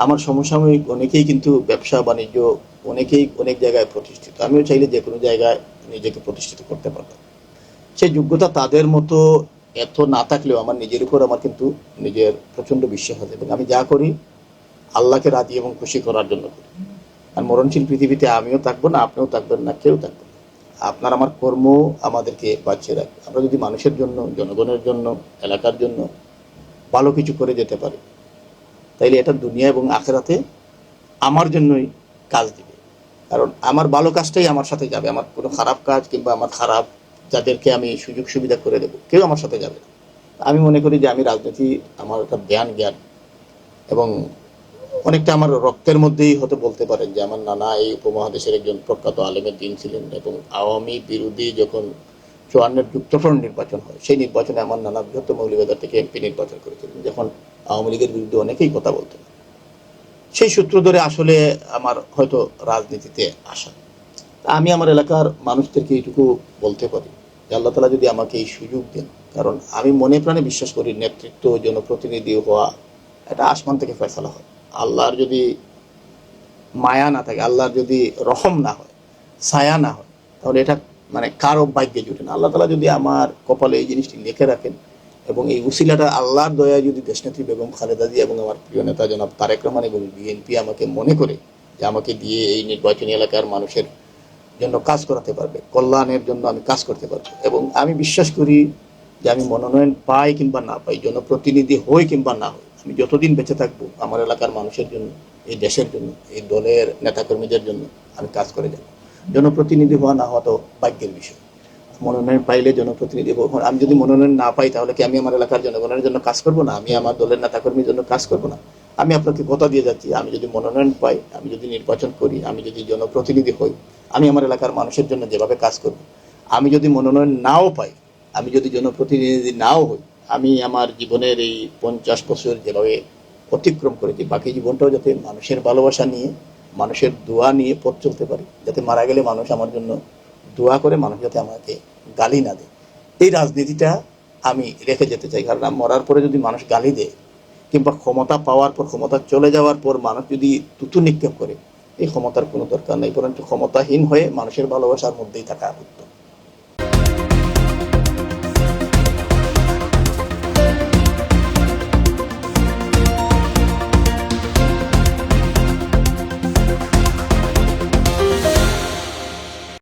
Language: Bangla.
আমার সমসাময়িক অনেকেই কিন্তু ব্যবসা বাণিজ্য অনেকেই অনেক জায়গায় প্রতিষ্ঠিত। আমিও চাইলে যে কোনো জায়গায় নিজেকে প্রতিষ্ঠিত করতে পারতাম। সেই যোগ্যতা তাদের মতো এত না থাকলেও আমার নিজের উপর আমার কিন্তু নিজের প্রচণ্ড বিশ্বাস আছে, এবং আমি যা করি আল্লাহকে রাজি এবং খুশি করার জন্য করি। আর মরণশীল পৃথিবীতে আমিও থাকবো না, আপনিও থাকবেন না, কেউ থাকবে না। আপনার আমার কর্ম আমাদেরকে বাঁচিয়ে রাখবে। আমরা যদি মানুষের জন্য, জনগণের জন্য, এলাকার জন্য ভালো কিছু করে যেতে পারি, তাইলে এটা দুনিয়া এবং আখেরাতে আমার জন্যই কাজ দিবে। কারণ আমার ভালো কাজটাই আমার সাথে যাবে। আমার কোনো খারাপ কাজ কিংবা আমার খারাপ যাদেরকে আমি সুযোগ সুবিধা করে দেবো, কেউ আমার সাথে যাবে না। আমি মনে করি যে আমি রাজনীতি আমার একটা জ্ঞান এবং অনেকটা আমার রক্তের মধ্যেই হতে বলতে পারেন যে আমার নানা এই উপমহাদেশের একজন প্রখ্যাত আলেমের দিন ছিলেন, এবং আওয়ামী বিরোধী যখন 54-এর যুক্তফ্রন্ট নির্বাচন হয়, সেই নির্বাচনে আমার নানা বৃহত্তম মৌলভীবাজার থেকে এমপি নির্বাচন করেছিলেন, যখন আওয়ামী লীগের বিরুদ্ধে অনেকেই কথা বলতেন। সেই সূত্র ধরে আসলে আমার হয়তো রাজনীতিতে আসা। আমি আমার এলাকার মানুষদেরকে এইটুকু বলতে পারি যে আল্লাহ তালা যদি আমাকে এই সুযোগ দেন, কারণ আমি মনে প্রাণে বিশ্বাস করি নেতৃত্ব, জনপ্রতিনিধি হওয়া এটা আসমান থেকে ফয়সালা হয়। আল্লাহর যদি মায়া না থাকে, আল্লাহর যদি রহম না হয়, ছায়া না হয়, তাহলে এটা মানে কারো ভাগ্যে জুটে না। আল্লাহ তালা যদি আমার কপালে এই জিনিসটি লিখে রাখেন, এবং এই উসিলাটা আল্লাহর দয়ায় যদি দেশনেত্রী বেগম খালেদা জিয়া এবং আমার প্রিয় নেতা জনাব তারেক রহমান এবং বিএনপি আমাকে মনে করে যে আমাকে দিয়ে এই নির্বাচনী এলাকার মানুষের জন্য কাজ করাতে পারবে, কল্যাণের জন্য আমি কাজ করতে পারবো, এবং আমি বিশ্বাস করি যে আমি মনোনয়ন পাই কিংবা না পাই, জনপ্রতিনিধি হই কিংবা না হই, আমি যতদিন বেঁচে থাকবো আমার এলাকার মানুষের জন্য, এই দেশের জন্য, এই দলের নেতাকর্মীদের জন্য আমি কাজ করে যাব। জনপ্রতিনিধি হওয়া না হওয়া তো ভাগ্যের বিষয়। মনোনয়ন পাইলে জনপ্রতিনিধি হবো। আমি যদি মনোনয়ন না পাই, তাহলে কি আমি আমার এলাকার জনগণের জন্য কাজ করবো না? আমি আমার দলের নেতাকর্মীর জন্য কাজ করবো না? আমি আপনাকে কথা দিয়ে যাচ্ছি, আমি যদি মনোনয়ন পাই, আমি যদি নির্বাচন করি, আমি যদি জনপ্রতিনিধি হই, আমি আমার এলাকার মানুষের জন্য যেভাবে কাজ করব। আমি যদি মনোনয়ন নাও পাই, আমি যদি জনপ্রতিনিধি নাও হই, আমি আমার জীবনের এই 50 বছর যেভাবে অতিক্রম করেছি, বাকি জীবনটাও যাতে মানুষের ভালোবাসা নিয়ে, মানুষের দোয়া নিয়ে পথ চলতে পারি, যাতে মারা গেলে মানুষ আমার জন্য দোয়া করে, মানুষ যাতে আমাকে গালি না দেয়, এই রাজনীতিটা আমি রেখে যেতে চাই। কারণ মরার পরে যদি মানুষ গালি দেয়, কিংবা ক্ষমতা পাওয়ার পর, ক্ষমতা চলে যাওয়ার পর মানুষ যদি তুতু নিক্ষেপ করে, এই ক্ষমতার কোনো দরকার নেই, বরঞ্চ ক্ষমতাহীন হয়ে মানুষের ভালোবাসার মধ্যেই থাকা উত্তম।